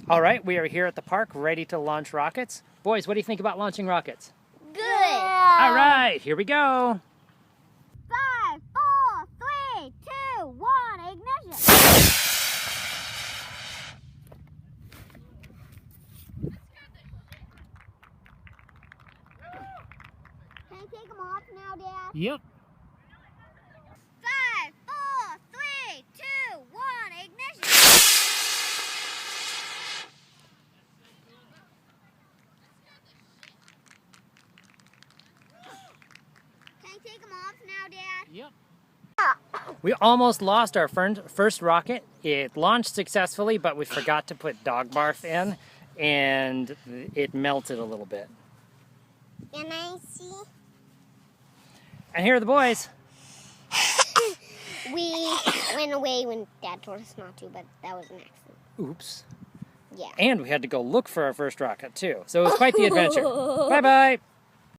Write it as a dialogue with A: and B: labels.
A: All right, we are here at the park ready to launch rockets. Boys, what do you think about launching rockets?
B: Good.
A: All right, here we go.
B: 5, 4, 3, 2, 1, ignition. Can I take them off now, Dad?
A: Yep.
B: 5, 4, 3, 2, 1, ignition. Can I take them off now, Dad?
A: Yep. We almost lost our first rocket. It launched successfully, but we forgot to put dog barf in, and it melted a little bit.
B: Can I see?
A: And here are the boys.
B: We went away when Dad told us not to, but that was an accident.
A: Oops.
B: Yeah.
A: And we had to go look for our first rocket, too. So it was quite the adventure. Bye-bye.